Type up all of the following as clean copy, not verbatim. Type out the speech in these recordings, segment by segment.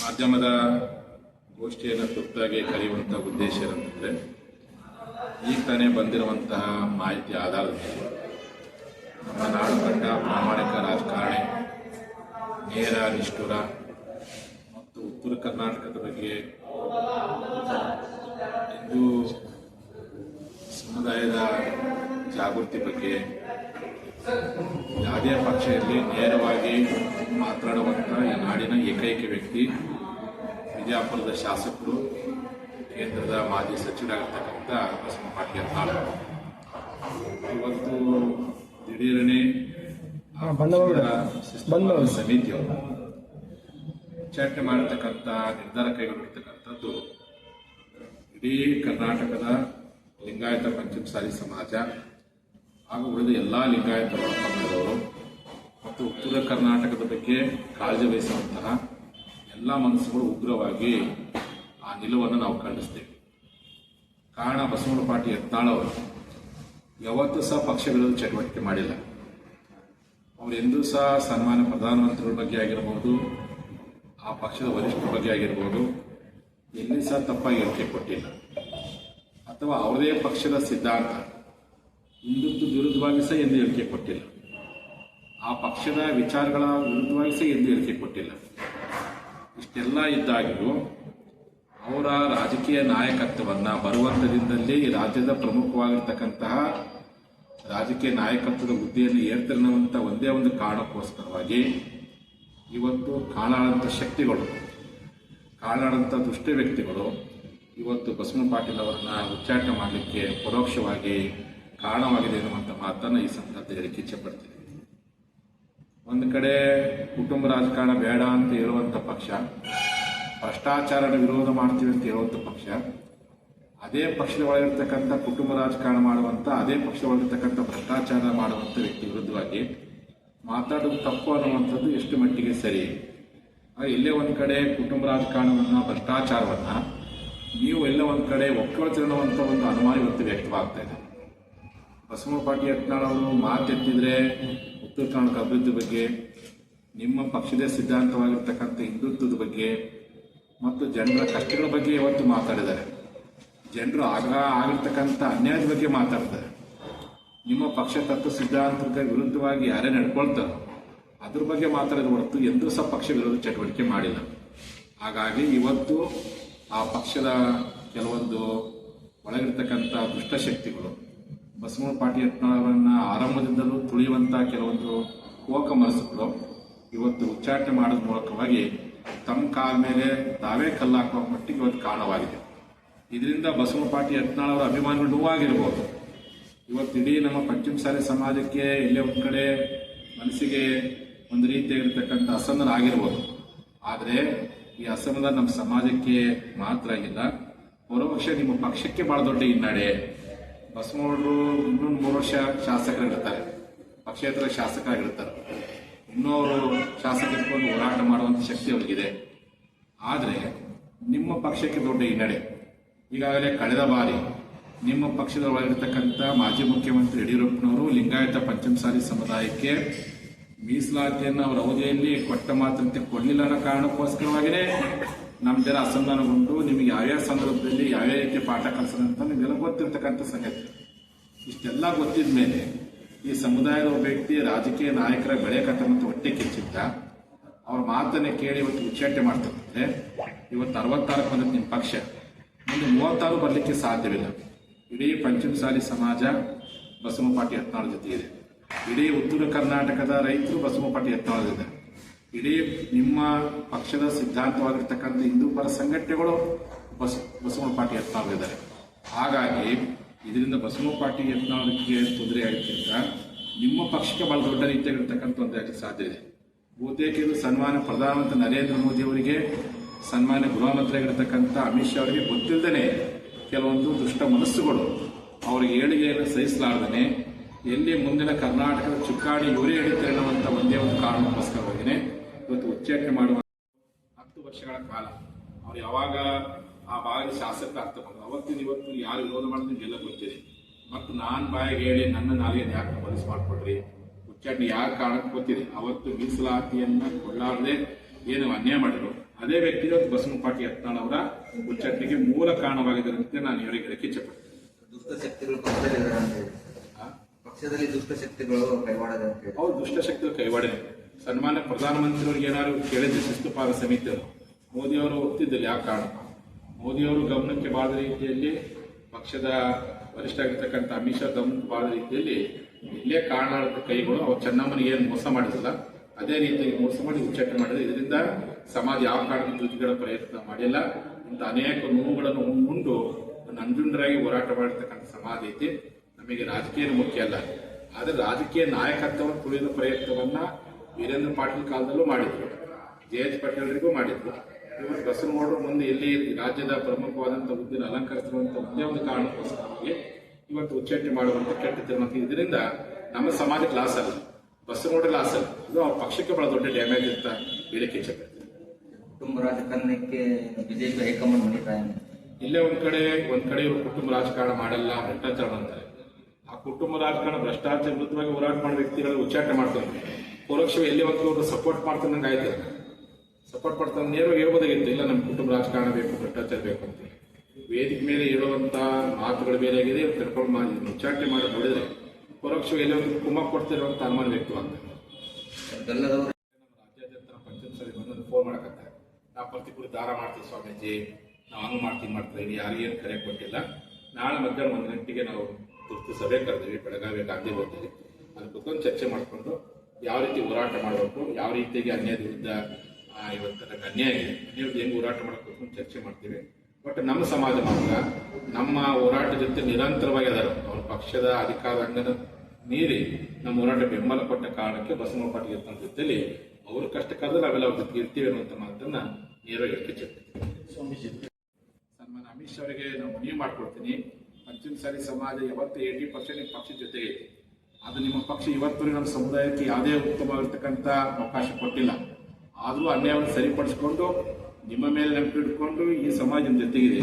ಮಾಧ್ಯಮದ ಗೋಷ್ಠಿಯನ್ನು ತುರ್ತಾಗಿ ಕರೆಯುವಂಥ ಉದ್ದೇಶ ಏನಂತಂದರೆ, ಈಗ ತಾನೇ ಬಂದಿರುವಂತಹ ಮಾಹಿತಿ ಆಧಾರದ ಮೇಲೆ ನಮ್ಮ ನಾಡು ಕಂಡ ಪ್ರಾಮಾಣಿಕ ರಾಜಕಾರಣಿ, ನೇರ ನಿಷ್ಠುರ ಮತ್ತು ಉತ್ತರ ಕರ್ನಾಟಕದ ಬಗ್ಗೆ ಹಿಂದೂ ಸಮುದಾಯದ ಜಾಗೃತಿ ಬಗ್ಗೆ ಯಾವುದೇ ಪಕ್ಷದಲ್ಲಿ ನೇರವಾಗಿ ಮಾತನಾಡುವಂಥ ಈ ನಾಡಿನ ಏಕೈಕ ವ್ಯಕ್ತಿ, ವಿಜಯಪುರದ ಶಾಸಕರು, ಕೇಂದ್ರದ ಮಾಜಿ ಸಚಿವರಾಗಿರ್ತಕ್ಕಂಥ ಬಸವನ ಪಾಟೀಲ್ ಯತ್ನಾಳ್. ಇವತ್ತು ದಿಢೀರನೆ ಸಮಿತಿಯವರು ಉಚ್ಚಾಟನೆ ಮಾಡಿರ್ತಕ್ಕಂಥ ನಿರ್ಧಾರ ಕೈಗೊಂಡಿರ್ತಕ್ಕಂಥದ್ದು ಇಡೀ ಕರ್ನಾಟಕದ ಲಿಂಗಾಯತ ಪಂಚಮಸಾಲಿ ಸಮಾಜ ಹಾಗೂ ಉಳಿದ ಎಲ್ಲ ಲಿಂಗಾಯತ ಪಂಗಡದವರು ಮತ್ತು ಉತ್ತರ ಕರ್ನಾಟಕದ ಬಗ್ಗೆ ಕಾಳಜಿ ವಹಿಸುವಂತಹ ಎಲ್ಲ ಮನಸ್ಸುಗಳು ಉಗ್ರವಾಗಿ ಆ ನಿಲುವನ್ನು ನಾವು ಖಂಡಿಸ್ತೇವೆ. ಕಾರಣ, ಬಸವನ ಪಾಟೀಲ್ ಯತ್ನಾಳ್ ಅವರು ಯಾವತ್ತೂ ಸಹ ಪಕ್ಷ ವಿರೋಧ ಚಟುವಟಿಕೆ ಮಾಡಿಲ್ಲ. ಅವರು ಎಂದೂ ಸಹ ಸನ್ಮಾನ್ಯ ಪ್ರಧಾನಮಂತ್ರಿಗಳ ಬಗ್ಗೆ ಆಗಿರ್ಬೋದು, ಆ ಪಕ್ಷದ ವರಿಷ್ಠರ ಬಗ್ಗೆ ಆಗಿರ್ಬೋದು, ಎಲ್ಲಿ ಸಹ ತಪ್ಪಾಗಿ ಹೇಳಿಕೆ ಕೊಟ್ಟಿಲ್ಲ. ಅಥವಾ ಅವರದೇ ಪಕ್ಷದ ಸಿದ್ಧಾಂತ ಹಿಂದುತ್ವ ವಿರುದ್ಧವಾಗಿ ಸಹ ಎಂದು ಹೇಳಿಕೆ ಕೊಟ್ಟಿಲ್ಲ. ಆ ಪಕ್ಷದ ವಿಚಾರಗಳ ವಿರುದ್ಧವಾಗಿ ಸಹ ಎಂದು ಹೇಳಿಕೆ ಕೊಟ್ಟಿಲ್ಲ. ಇಷ್ಟೆಲ್ಲ ಇದ್ದಾಗಿಯೂ ಅವರ ರಾಜಕೀಯ ನಾಯಕತ್ವವನ್ನು ಬರುವಂಥದಿಂದಲೇ ಈ ರಾಜ್ಯದ ಪ್ರಮುಖವಾಗಿರ್ತಕ್ಕಂತಹ ರಾಜಕೀಯ ನಾಯಕತ್ವದ ಹುದ್ದೆಯನ್ನು ಏರ್ತನ್ನುವಂಥ ಒಂದೇ ಒಂದು ಕಾರಣಕ್ಕೋಸ್ಕರವಾಗಿ ಇವತ್ತು ಕಾಣಾಡಂಥ ಶಕ್ತಿಗಳು, ಕಾಣಾಡಂಥ ದುಷ್ಟ ವ್ಯಕ್ತಿಗಳು ಇವತ್ತು ಬಸವನ ಪಾಟೀಲ್ ಅವರನ್ನು ಉಚ್ಚಾಟನೆ ಮಾಡಲಿಕ್ಕೆ ಪರೋಕ್ಷವಾಗಿ ಕಾರಣವಾಗಿದೆ ಎನ್ನುವಂಥ ಮಾತನ್ನು ಈ ಸಂದರ್ಭದಲ್ಲಿ ಇಚ್ಛೆಪಡ್ತೀನಿ. ಒಂದು ಕಡೆ ಕುಟುಂಬ ರಾಜಕಾರಣ ಬೇಡ ಅಂತ ಹೇಳುವಂಥ ಪಕ್ಷ, ಭ್ರಷ್ಟಾಚಾರನ ವಿರೋಧ ಮಾಡ್ತೀವಿ ಅಂತ ಹೇಳುವಂಥ ಪಕ್ಷ, ಅದೇ ಪಕ್ಷದ ಒಳಗಿರ್ತಕ್ಕಂಥ ಕುಟುಂಬ ರಾಜಕಾರಣ ಮಾಡುವಂಥ, ಅದೇ ಪಕ್ಷದ ಒಳಗಿರ್ತಕ್ಕಂಥ ಭ್ರಷ್ಟಾಚಾರ ಮಾಡುವಂಥ ವ್ಯಕ್ತಿ ವಿರುದ್ಧವಾಗಿ ಮಾತಾಡೋದು ತಪ್ಪು ಅನ್ನುವಂಥದ್ದು ಎಷ್ಟು ಮಟ್ಟಿಗೆ ಸರಿ. ಎಲ್ಲೇ ಒಂದು ಕಡೆ ಕುಟುಂಬ ರಾಜಕಾರಣವನ್ನು, ಭ್ರಷ್ಟಾಚಾರವನ್ನು ನೀವು ಎಲ್ಲ ಒಂದು ಕಡೆ ಒಕ್ಕಳ್ತೀರಿ ಅನ್ನುವಂಥ ಒಂದು ಅನುಮಾನ ಇವತ್ತು ವ್ಯಕ್ತವಾಗ್ತಾ ಇದೆ. ಬಸವನ ಪಾಟೀಲ್ ಯತ್ನಾಳ್ ಅವರು ಮಾತೆತ್ತಿದ್ರೆ ಉತ್ತರ ಕರ್ನಾಟಕ ಅಭಿವೃದ್ಧಿ ಬಗ್ಗೆ, ನಿಮ್ಮ ಪಕ್ಷದ ಸಿದ್ಧಾಂತವಾಗಿರ್ತಕ್ಕಂಥ ಹಿಂದುತ್ವದ ಬಗ್ಗೆ ಮತ್ತು ಜನರ ಕಷ್ಟಗಳ ಬಗ್ಗೆ ಇವತ್ತು ಮಾತಾಡಿದ್ದಾರೆ. ಜನರು ಆಗಿರ್ತಕ್ಕಂಥ ಅನ್ಯಾಯದ ಬಗ್ಗೆ ಮಾತಾಡ್ತಾರೆ. ನಿಮ್ಮ ಪಕ್ಷ ತತ್ವ ಸಿದ್ಧಾಂತಕ್ಕೆ ವಿರುದ್ಧವಾಗಿ ಯಾರೇ ನಡ್ಕೊಳ್ತಾರೋ ಅದ್ರ ಬಗ್ಗೆ ಮಾತಾಡೋದು ಹೊರತು ಎಂದೂ ಸಹ ಪಕ್ಷ ವಿರೋಧ ಚಟುವಟಿಕೆ ಮಾಡಿಲ್ಲ. ಹಾಗಾಗಿ ಇವತ್ತು ಆ ಪಕ್ಷದ ಕೆಲವೊಂದು ಒಳಗಿರ್ತಕ್ಕಂಥ ದುಷ್ಟಶಕ್ತಿಗಳು ಬಸವನ ಪಾಟೀಲ್ ಯತ್ನಾಳ್ ಅವರನ್ನು ಆರಂಭದಿಂದಲೂ ತುಳಿಯುವಂಥ ಕೆಲವೊಂದು ಕೋಕ ಮನಸ್ಸುಗಳು ಇವತ್ತು ಉಚ್ಚಾಟನೆ ಮಾಡೋದ್ರ ಮೂಲಕವಾಗಿ ತಮ್ಮ ಕಾಲ ಮೇಲೆ ತಾವೇ ಕಲ್ಲಾಕುವ ಮಟ್ಟಿಗೆ ಇವತ್ತು ಕಾರಣವಾಗಿದೆ. ಇದರಿಂದ ಬಸವನ ಪಾಟೀಲ್ ಯತ್ನಾಳ್ ಅವರ ಅಭಿಮಾನಿಗಳು ನೋವಾಗಿರ್ಬೋದು. ಇವತ್ತು ಇಡೀ ನಮ್ಮ ಪಂಚಮಸಾಲಿ ಸಮಾಜಕ್ಕೆ ಎಲ್ಲೇ ಒಂದು ಕಡೆ ಮನಸ್ಸಿಗೆ ಒಂದು ರೀತಿಯಾಗಿರ್ತಕ್ಕಂಥ ಅಸಮಾಧಾನ ಆಗಿರ್ಬೋದು. ಆದರೆ ಈ ಅಸಮಾಧಾನ ನಮ್ಮ ಸಮಾಜಕ್ಕೆ ಮಾತ್ರ ಆಗಿಲ್ಲ, ಪರೋಕ್ಷ ನಿಮ್ಮ ಪಕ್ಷಕ್ಕೆ ಬಹಳ ದೊಡ್ಡ ಹಿನ್ನಡೆ. ಬಸವನವರು ಇನ್ನೊಂದು 3 ವರ್ಷ ಶಾಸಕರಾಗಿರ್ತಾರೆ, ಪಕ್ಷೇತರ ಶಾಸಕರಾಗಿರ್ತಾರೆ. ಇನ್ನೂ ಅವರು ಶಾಸಕ ಇಟ್ಕೊಂಡು ಹೋರಾಟ ಮಾಡುವಂಥ ಶಕ್ತಿ ಅವರಿಗಿದೆ. ಆದರೆ ನಿಮ್ಮ ಪಕ್ಷಕ್ಕೆ ದೊಡ್ಡ ಹಿನ್ನಡೆ. ಈಗಾಗಲೇ ಕಳೆದ ಬಾರಿ ನಿಮ್ಮ ಪಕ್ಷದ ಒಳಗಿರ್ತಕ್ಕಂಥ ಮಾಜಿ ಮುಖ್ಯಮಂತ್ರಿ ಯಡಿಯೂರಪ್ಪನವರು ಲಿಂಗಾಯತ ಪಂಚಮಸಾಲಿ ಸಮುದಾಯಕ್ಕೆ ಮೀಸಲಾತಿಯನ್ನು ಅವರ ಅವಧಿಯಲ್ಲಿ ಕೊಟ್ಟ ಮಾತಂತೆ ಕೊಡಲಿಲ್ಲ ಅನ್ನೋ ಕಾರಣಕ್ಕೋಸ್ಕರವಾಗಿಯೇ ನಮ್ಮ ಜನ ಅಸಮಾಧಾನಗೊಂಡು ನಿಮಗೆ ಯಾವ್ಯಾವ ಸಂದರ್ಭದಲ್ಲಿ ಯಾವ್ಯಾವ ರೀತಿ ಪಾಠ ಕಲಿಸೋದಂತ ನಿಮಗೆಲ್ಲ ಗೊತ್ತಿರ್ತಕ್ಕಂಥ ಸಂಗತಿ. ಇಷ್ಟೆಲ್ಲ ಗೊತ್ತಿದ ಮೇಲೆ ಈ ಸಮುದಾಯದ ಒಬ್ಬ ವ್ಯಕ್ತಿ ರಾಜಕೀಯ ನಾಯಕರ ಬೆಳೆ ಕಟ್ಟಂತ ಹೊಟ್ಟೆ ಕಿಚ್ಚಿದ್ದ ಅವ್ರ ಮಾತನ್ನೇ ಕೇಳಿ ಇವತ್ತು ಉಚ್ಚಾಟನೆ ಮಾಡ್ತಿರ್ತಾರೆ. ಇವತ್ತು 66 ಬಂದದ್ದು ನಿಮ್ಮ ಪಕ್ಷ, ಮುಂದೆ 36 ಬರಲಿಕ್ಕೆ ಸಾಧ್ಯವಿಲ್ಲ. ಇಡೀ ಪಂಚಮಸಾಲಿ ಸಮಾಜ ಬಸವನ ಪಾಟೀಲ್ ಯತ್ನಾಳ್ ಜೊತೆ ಇದೆ. ಇಡೀ ಉತ್ತರ ಕರ್ನಾಟಕದ ರೈತರು ಬಸವನ ಪಾಟೀಲ್ ಯತ್ನಾಳ್ ಇದೆ. ಇಡೀ ನಿಮ್ಮ ಪಕ್ಷದ ಸಿದ್ಧಾಂತವಾಗಿರ್ತಕ್ಕಂಥ ಹಿಂದೂ ಪರ ಸಂಘಟನೆಗಳು ಬಸವನ ಪಾಟೀಲ್ ಯತ್ನಾಳ್ ಇದ್ದಾರೆ. ಹಾಗಾಗಿ ಇದರಿಂದ ಬಸವನ ಪಾಟೀಲ್ ಯತ್ನಾಳ್ಗೆ ತೊಂದರೆ ಆಗೋದ್ರಿಂದ ನಿಮ್ಮ ಪಕ್ಷಕ್ಕೆ ಬಹಳ ದೊಡ್ಡ ರೀತಿಯಾಗಿರ್ತಕ್ಕಂಥ ಒಂದು ಸಾಧ್ಯ ಇದೆ. ಬಹುತೇಕ ಇದು ಸನ್ಮಾನ್ಯ ಪ್ರಧಾನಮಂತ್ರಿ ನರೇಂದ್ರ ಮೋದಿ ಅವರಿಗೆ, ಸನ್ಮಾನ್ಯ ಗೃಹ ಮಂತ್ರಿಯಾಗಿರ್ತಕ್ಕಂಥ ಅಮಿತ್ ಶಾ ಅವರಿಗೆ ಗೊತ್ತಿಲ್ಲದೇ ಕೆಲವೊಂದು ದುಷ್ಟ ಮನಸ್ಸುಗಳು ಅವರಿಗೆ ಏಳಿಗೆಯನ್ನು ಸಹಿಸಲಾರ್ದೇ ಎಲ್ಲಿ ಮುಂದಿನ ಕರ್ನಾಟಕದ ಚುಕ್ಕಾಣಿ ಇವರೇ ಹಿಡಿತಾರೆ ಅನ್ನುವಂಥ ಒಂದೇ ಒಂದು ಕಾರಣಕ್ಕೋಸ್ಕರವಾಗಿಯೇ ಇವತ್ತು ಉಚ್ಚಾಟನೆ ಮಾಡುವ 10 ವರ್ಷಗಳ ಕಾಲ ಅವ್ರು ಯಾವಾಗ ಆ ಭಾಗದ ಶಾಸಕ ಆಗ್ತಕ್ಕಂಥ ಅವತ್ತಿನ ಇವತ್ತು ಯಾರು ವಿರೋಧ ಮಾಡಿದ್ರೆ ನಿಮಗೆಲ್ಲ ಗೊತ್ತಿದೆ. ಮತ್ತು ನಾನು ಬಾಯಿಗೆ ಹೇಳಿ ನನ್ನ ನಾಲಿಗೆ ಯಾಕೆ ಮನಸ್ಸು ಮಾಡಿಕೊಡ್ರಿ, ಉಚ್ಚಾಟನೆ ಯಾವ ಕಾರಣಕ್ಕೆ ಗೊತ್ತಿದೆ. ಅವತ್ತು ಮೀಸಲಾತಿಯನ್ನು ಕೊಳ್ಳಾರದೆ ಏನು ಅನ್ಯಾಯ ಮಾಡಿದ್ರು ಅದೇ ವ್ಯಕ್ತಿ ಇವತ್ತು ಬಸವನಪಾಟಿ ಯತ್ನಾಳ್ ಅವರ ಉಚ್ಚಾಟನೆಗೆ ಮೂಲ ಕಾರಣವಾಗಿದೆ ಅಂತ ನಾನು ಇವರಿಗೆ ಹೇಳಕ್ಕೆ ಇಚ್ಛೆಪಡ್ತೇನೆ. ದುಷ್ಟಶಕ್ತಿಗಳು ಪಕ್ಷದಲ್ಲಿ ದುಷ್ಟಶಕ್ತಿಗಳು ಕೈವಾಡದೆ ಅಂತ ಹೇಳಿ. ಹೌದು, ದುಷ್ಟಶಕ್ತಿಗಳು ಕೈವಾಡನೆ. ಸನ್ಮಾನ್ಯ ಪ್ರಧಾನಮಂತ್ರಿಯವರಿಗೆ ಏನಾದ್ರು ಕೇಳಿದ್ರೆ ಶಿಸ್ತುಪಾದ ಸಮಿತಿಯವರು ಮೋದಿಯವರು ಒಪ್ತಿದ್ದಿಲ್ಲ. ಯಾವ ಕಾರಣ? ಮೋದಿಯವರು ಗಮನಕ್ಕೆ ಬಾದ ರೀತಿಯಲ್ಲಿ ಪಕ್ಷದ ವರಿಷ್ಠ ಆಗಿರ್ತಕ್ಕಂಥ ಅಮಿತ್ ಶಾ ಗಮನಕ್ಕೆ ಬಾದ ರೀತಿಯಲ್ಲಿ ಇಲ್ಲೇ ಕಾರಣಾರ್ಥ ಕೈಗಳು ಅವ್ರು ಚೆನ್ನಮ್ಮನಿಗೆ ಏನು ಮೋಸ ಮಾಡಿದಿಲ್ಲ ಅದೇ ರೀತಿಯಾಗಿ ಮೋಸ ಮಾಡಿ ಉಚ್ಚಾಟನೆ ಮಾಡಿದ್ರೆ ಇದರಿಂದ ಸಮಾಜ ಯಾವ ಕಾರಣದ ಧೃತಿಗಳ ಪ್ರಯತ್ನ ಮಾಡಿಲ್ಲ. ಇಂಥ ಅನೇಕ ನೋವುಗಳನ್ನು ಉಂಡು ನಂಜುಂಡರಾಗಿ ಹೋರಾಟ ಮಾಡಿರ್ತಕ್ಕಂಥ ಸಮಾಜ ಐತಿ. ನಮಗೆ ರಾಜಕೀಯ ಮುಖ್ಯ ಅಲ್ಲ, ಆದರೆ ರಾಜಕೀಯ ನಾಯಕತ್ವವನ್ನು ತುಳಿದ ಪ್ರಯತ್ನವನ್ನ ವೀರೇಂದ್ರ ಪಾಟೀಲ್ ಕಾಲದಲ್ಲೂ ಮಾಡಿದ್ರು, ಜೆ.ಎಚ್. ಪಟೇಲ್ರಿಗೂ ಮಾಡಿದ್ರು. ಇವತ್ತು ಬಸವನಗೌಡರು ಮುಂದೆ ಎಲ್ಲಿ ರಾಜ್ಯದ ಪ್ರಮುಖವಾದಂಥ ಹುದ್ದೆಯನ್ನು ಅಲಂಕರಿಸಿರುವಂಥ ಒಂದೇ ಒಂದು ಕಾರಣಕ್ಕೋಸ್ಕರವಾಗಿ ಇವತ್ತು ಉಚ್ಚಾಟನೆ ಮಾಡುವಂಥ ಕೆಟ್ಟ ತೀರ್ಮಾನ. ಇದರಿಂದ ನಮ್ಮ ಸಮಾಜಕ್ಕೆ ಲಾಸ್ ಅಲ್ಲ, ಬಸವನಗೌಡರ ಲಾಸ್ ಅಲ್ಲ, ಇದು ಅವ್ರ ಪಕ್ಷಕ್ಕೆ ಬಹಳ ದೊಡ್ಡ ಡ್ಯಾಮೇಜ್ ಅಂತ ಹೇಳಿಕೆ ಇಚ್ಛೆಪಡ್ತೀನಿ. ಕುಟುಂಬ ರಾಜಕಾರಣಕ್ಕೆ ಬಿಜೆಪಿ ಹೈಕಮಾಂಡ್ ಮಾಡಿದ್ದಾರೆ. ಇಲ್ಲೇ ಒಂದ್ ಕಡೆ ಇವರು ಕುಟುಂಬ ರಾಜಕಾರಣ ಮಾಡಲ್ಲ, ಭ್ರಷ್ಟಾಚಾರ ಅಂತಾರೆ. ಆ ಕುಟುಂಬ ರಾಜಕಾರಣ ಭ್ರಷ್ಟಾಚಾರ ವಿರುದ್ಧವಾಗಿ ಹೋರಾಟ ಮಾಡೋ ವ್ಯಕ್ತಿಗಳು ಉಚ್ಚಾಟನೆ ಮಾಡ್ತಾರೆ. ಪರೋಕ್ಷವಾಗಿ ಎಲ್ಲಿ ಒಂದು ಅವರು ಸಪೋರ್ಟ್ ಮಾಡ್ತಾನಂಗೆ ಆಯ್ತು. ಸಪೋರ್ಟ್ ಮಾಡ್ತಾನೆ ನೇರವಾಗಿ ಹೇಳ್ಬೋದಾಗಿತ್ತು, ಇಲ್ಲ ನಮ್ಮ ಕುಟುಂಬ ರಾಜಕಾರಣ ಬೇಕು, ಭ್ರಷ್ಟಾಚಾರ ಬೇಕು ಅಂತ. ವೇದಿಕೆ ಮೇಲೆ ಹೇಳುವಂತ ಮಾತುಗಳು ಬೇರೆ ಆಗಿದೆ. ಕರ್ಕೊಂಡು ಮಾಡಿ ಉಚ್ಚಾಟನೆ ಮಾಡಿ ನೋಡಿದ್ರೆ ಪರೋಕ್ಷವಾಗಿ ಎಲ್ಲಿ ಒಂದು ಕುಮ್ಮಕ್ ಕೊಡ್ತಿರುವಂತ ಅನುಮಾನ ವ್ಯಕ್ತವಾಗ್ತದೆ. ರಾಜ್ಯಾದ್ಯಂತ ಪಂಚಮಸಾಲಿ ಬಂದು ಫೋನ್ ಮಾಡಕತ್ತಾರೆ, ನಾವು ಪ್ರತಿಕೂಲ ದಾರ ಮಾಡ್ತೀವಿ ಸ್ವಾಮೀಜಿ, ನಾವು ಹಂಗೆ ಮಾಡ್ತೀವಿ ಯಾರಿಗೇನು ಕರೆ ಕೊಟ್ಟಿಲ್ಲ. ನಾಳೆ ಮಧ್ಯಾಹ್ನ 1 ಗಂಟೆಗೆ ನಾವು ತುರ್ತು ಸಭೆ ಕರೆದಿವಿ ಬೆಳಗಾವಿ ಗಾಂಧಿ ಭವನದಲ್ಲಿ. ಅದ್ರ ಕುತ್ಕೊಂಡು ಚರ್ಚೆ ಮಾಡಿಕೊಂಡು ಯಾವ ರೀತಿ ಹೋರಾಟ ಮಾಡಬೇಕು, ಯಾವ ರೀತಿಯಾಗಿ ಅನ್ಯಾಯದ ವಿರುದ್ಧ ಇವತ್ತು ನನಗೆ ಅನ್ಯಾಯ ಇದೆ, ನೀವು ಹೆಂಗೆ ಹೋರಾಟ ಮಾಡಕ್ಕೆ ಕುತ್ಕೊಂಡು ಚರ್ಚೆ ಮಾಡ್ತೀವಿ. ಬಟ್ ನಮ್ಮ ಸಮಾಜ ಮಾತ್ರ ನಮ್ಮ ಹೋರಾಟ ಜೊತೆ ನಿರಂತರವಾಗಿ ಅದಾರ. ಅವ್ರ ಪಕ್ಷದ ಅಧಿಕಾರದ ಅಂಗನ ಮೀರಿ ನಮ್ಮ ಹೋರಾಟ ಬೆಂಬಲ ಕೊಟ್ಟ ಕಾರಣಕ್ಕೆ ಬಸವನಪಾಟಿ ಯತ್ನಾಳ್ ಜೊತೆಲಿ ಅವ್ರ ಕಷ್ಟಕ್ಕಾದ್ರೆ ನಾವೆಲ್ಲ ಅವ್ರ ಜೊತೆ ಇರ್ತೀವಿ ಅನ್ನುವಂಥ ಮಾತನ್ನ ನೇರವಾಗಿ ಹೇಳ್ತೀನಿ. ಸನ್ಮಾನ ಅಮಿತ್ ಶಾ ಅವರಿಗೆ ನಾವು ಮನವಿ ಮಾಡ್ಕೊಡ್ತೀನಿ, ಪಂಚಮಸಾಲಿ ಸಮಾಜ ಯಾವತ್ತು 80% ಪಕ್ಷದ ಜೊತೆಗೆ ಇದೆ. ಅದು ನಿಮ್ಮ ಪಕ್ಷ ಇವತ್ತು ನಮ್ಮ ಸಮುದಾಯಕ್ಕೆ ಯಾವುದೇ ಉತ್ತಮವಾಗಿರ್ತಕ್ಕಂಥ ಅವಕಾಶ ಕೊಟ್ಟಿಲ್ಲ. ಆದರೂ ಅನ್ಯಾಯವನ್ನು ಸರಿಪಡಿಸಿಕೊಂಡು ನಿಮ್ಮ ಮೇಲೆ ನಂಬಿಕೆ ಇಟ್ಕೊಂಡು ಈ ಸಮಾಜ ಜೊತೆಗಿದೆ.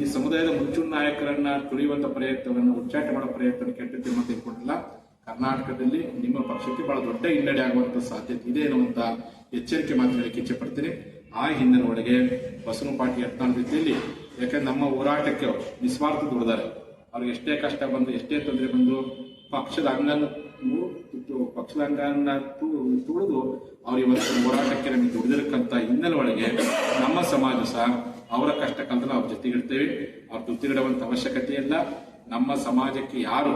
ಈ ಸಮುದಾಯದ ಮುಂಚೂಣಿ ನಾಯಕರನ್ನ ತುಳಿಯುವಂಥ ಪ್ರಯತ್ನವನ್ನು ಉಚ್ಚಾಟ ಮಾಡೋ ಪ್ರಯತ್ನ ಕೆಟ್ಟ ತೀರ್ಮಾನ ತೆಗೆದುಕೊಂಡಿಲ್ಲ. ಕರ್ನಾಟಕದಲ್ಲಿ ನಿಮ್ಮ ಪಕ್ಷಕ್ಕೆ ಬಹಳ ದೊಡ್ಡ ಹಿನ್ನಡೆ ಆಗುವಂಥ ಸಾಧ್ಯತೆ ಇದೆ ಎನ್ನುವಂಥ ಎಚ್ಚರಿಕೆ ಮಾತು ಹೇಳಕ್ಕೆ ಇಚ್ಛೆ ಪಡ್ತೀನಿ. ಆ ಹಿನ್ನೆಲೆ ಒಳಗೆ ಬಸವನಪಾಟಿ ಯತ್ನಾಳ್ ಜೊತೆಯಲ್ಲಿ, ಯಾಕಂದ್ರೆ ನಮ್ಮ ಹೋರಾಟಕ್ಕೆ ನಿಸ್ವಾರ್ಥ ದುಡಿದಾರೆ. ಅವ್ರಿಗೆ ಎಷ್ಟೇ ಕಷ್ಟ ಬಂದು ಎಷ್ಟೇ ತೊಂದರೆ ಬಂದು ಪಕ್ಷದ ಅಂಗನ ತುಳಿದು ಅವ್ರು ಇವತ್ತು ಹೋರಾಟಕ್ಕೆ ನಮಗೆ ದುಡಿದಿರಕ್ಕಂತ ಹಿನ್ನೆಲೆ ಒಳಗೆ ನಮ್ಮ ಸಮಾಜ ಸಹ ಅವರ ಕಷ್ಟ ಕಾಲದಲ್ಲಿ ಅವ್ರ ಜೊತೆಗಿಡ್ತೇವೆ. ಅವ್ರು ತುತ್ತಿಗಿಡುವಂತ ಅವಶ್ಯಕತೆ ಇಲ್ಲ. ನಮ್ಮ ಸಮಾಜಕ್ಕೆ ಯಾರು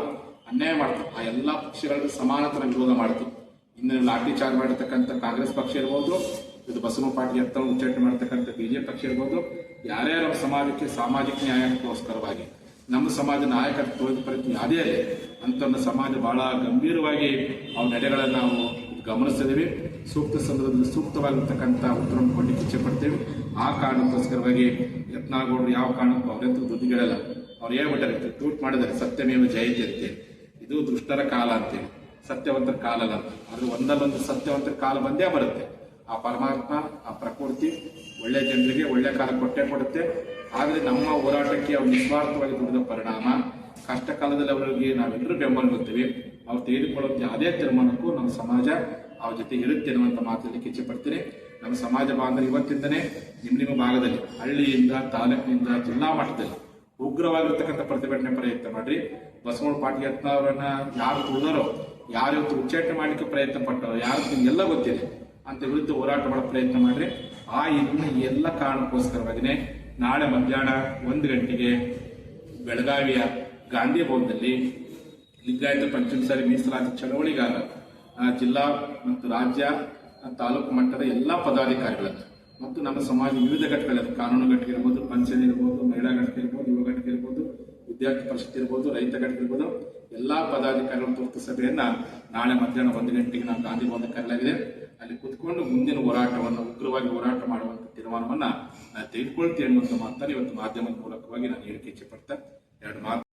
ಅನ್ಯಾಯ ಮಾಡ್ತಾರೆ ಆ ಎಲ್ಲಾ ಪಕ್ಷಗಳ ಸಮಾನತರ ವಿರೋಧ ಮಾಡ್ತೀವಿ. ಇನ್ನು ಲಾಠಿ ಚಾರ್ಜ್ ಮಾಡಿರ್ತಕ್ಕಂಥ ಕಾಂಗ್ರೆಸ್ ಪಕ್ಷ ಇರ್ಬೋದು, ಇದು ಬಸವನಪಾಟಿ ಯತ್ನಾಳ್ ಉಚ್ಚಾಟನೆ ಮಾಡತಕ್ಕಂಥ ಬಿಜೆಪಿ ಪಕ್ಷ ಇರ್ಬೋದು, ಯಾರ್ಯಾರ ಸಮಾಜಕ್ಕೆ ಸಾಮಾಜಿಕ ನ್ಯಾಯಕ್ಕೋಸ್ಕರವಾಗಿ ನಮ್ಮ ಸಮಾಜ ನಾಯಕತ್ವ ಪ್ರಯತ್ನ ಯಾವುದೇ ಇದೆ ಅಂತ ಸಮಾಜ ಬಹಳ ಗಂಭೀರವಾಗಿ ಅವ್ರ ನಡೆಗಳನ್ನು ನಾವು ಗಮನಿಸ್ತಿದ್ದೀವಿ. ಸೂಕ್ತ ಸಂದರ್ಭದಲ್ಲಿ ಸೂಕ್ತವಾಗಿರ್ತಕ್ಕಂಥ ಉತ್ತರವನ್ನು ಕೊಡಲಿಕ್ಕೆ ಇಚ್ಛೆ ಪಡ್ತೇವೆ. ಆ ಕಾರಣಕ್ಕೋಸ್ಕರವಾಗಿ ಯತ್ನಾಳ್ ಯಾವ ಕಾರಣಕ್ಕೂ ಅವರಂತೂ ದುಡ್ಡುಗಳಲ್ಲ. ಅವ್ರು ಹೇಳ್ಬಿಟ್ಟಾರೆ, ಟ್ವೀಟ್ ಮಾಡಿದ್ದಾರೆ, ಸತ್ಯಮೇವ ಜಯತೆ ಅಂತೇಳಿ. ಇದು ದುಷ್ಟರ ಕಾಲ ಅಂತೇಳಿ, ಸತ್ಯವಂತರ ಕಾಲ ಅಲ್ಲ. ಆದ್ರೆ ಒಂದಲ್ಲೊಂದು ಸತ್ಯವಂತರ ಕಾಲ ಬಂದೇ ಬರುತ್ತೆ. ಆ ಪರಮಾತ್ಮ, ಆ ಪ್ರಕೃತಿ ಒಳ್ಳೆ ಜನರಿಗೆ ಒಳ್ಳೆ ಕಾಲ ಕೊಟ್ಟೇ ಕೊಡುತ್ತೆ. ಆದ್ರೆ ನಮ್ಮ ಹೋರಾಟಕ್ಕೆ ಅವ್ರು ನಿಸ್ವಾರ್ಥವಾಗಿ ದುಡಿದ ಪರಿಣಾಮ ಕಷ್ಟ ಕಾಲದಲ್ಲಿ ಅವರಿಗೆ ನಾವೆಲ್ಲರೂ ಬೆಂಬಲ ಕೊಡ್ತೀವಿ. ಅವ್ರು ತೆಗೆದುಕೊಳ್ಳುವಂತ ಯಾವುದೇ ತೀರ್ಮಾನಕ್ಕೂ ನಮ್ಮ ಸಮಾಜ ಅವ್ರ ಜೊತೆ ಇರುತ್ತೆ ಅನ್ನುವಂಥ ಮಾತಲಿಕ್ಕೆ ಇಚ್ಛೆ ಪಡ್ತೀನಿ. ನಮ್ಮ ಸಮಾಜ ಬಾಂಧವರು ಇವತ್ತಿಂದನೇ ನಿಮ್ಮ ಭಾಗದಲ್ಲಿ ಹಳ್ಳಿಯಿಂದ ತಾಲೂಕಿನಿಂದ ಜಿಲ್ಲಾ ಮಟ್ಟದಲ್ಲಿ ಉಗ್ರವಾಗಿರ್ತಕ್ಕಂಥ ಪ್ರತಿಭಟನೆ ಪ್ರಯತ್ನ ಮಾಡ್ರಿ. ಬಸವನಪಾಟಿ ಯತ್ನಾಳ್ ಅವರನ್ನ ಯಾರು ತುಳಿದಾರೋ, ಯಾರು ಇವತ್ತು ಉಚ್ಚಾಟನೆ ಮಾಡಲಿಕ್ಕೆ ಪ್ರಯತ್ನ ಪಟ್ಟರೋ, ಯಾರು ನಿಮ್ಗೆಲ್ಲ ಗೊತ್ತಿದೆ ಅಂತ ವಿರುದ್ಧ ಹೋರಾಟ ಮಾಡೋ ಪ್ರಯತ್ನ ಮಾಡ್ರಿ. ಆ ಎಲ್ಲ ಕಾರಣಕ್ಕೋಸ್ಕರವಾಗಿನೇ ನಾಳೆ ಮಧ್ಯಾಹ್ನ 1 ಗಂಟೆಗೆ ಬೆಳಗಾವಿಯ ಗಾಂಧಿ ಭವನದಲ್ಲಿ ಲಿಂಗಾಯತ ಪಂಚಮಸಾಲಿ ಮೀಸಲಾತಿ ಚಳವಳಿಗಾರ ಜಿಲ್ಲಾ ಮತ್ತು ರಾಜ್ಯ ತಾಲೂಕು ಮಟ್ಟದ ಎಲ್ಲಾ ಪದಾಧಿಕಾರಿಗಳನ್ನು ಮತ್ತು ನಮ್ಮ ಸಮಾಜ ವಿವಿಧ ಘಟಕಗಳಲ್ಲಿ ಕಾನೂನು ಘಟಕ ಇರ್ಬೋದು, ಪಂಚಾಯತ್ ಇರ್ಬೋದು, ಮಹಿಳಾ ಘಟಕ ಇರ್ಬೋದು, ಯುವ ಘಟಕ ಇರ್ಬೋದು, ವಿದ್ಯಾರ್ಥಿ ಪರಿಷತ್ ಇರ್ಬೋದು, ರೈತ ಘಟಕ ಇರ್ಬೋದು, ಎಲ್ಲಾ ಪದಾಧಿಕಾರಿಗಳ ತುರ್ತು ಸಭೆಯನ್ನ ನಾಳೆ ಮಧ್ಯಾಹ್ನ 1 ಗಂಟೆಗೆ ನಾವು ಗಾಂಧಿ ಭವನ ಕರೆಯಲಾಗಿದೆ. ಅಲ್ಲಿ ಕುತ್ಕೊಂಡು ಮುಂದಿನ ಹೋರಾಟವನ್ನು ಉಗ್ರವಾಗಿ ಹೋರಾಟ ಮಾಡುವಂತ ತೀರ್ಮಾನವನ್ನ ತೆಗೆದುಕೊಳ್ತೀವಿ ಅನ್ನುವಂಥ ಮಾತನ್ನು ಇವತ್ತು ಮಾಧ್ಯಮದ ಮೂಲಕವಾಗಿ ನಾನು ಹೇಳಿಕೆ ಇಚ್ಛೆ ಪಡ್ತಾ 2 ಮಾತು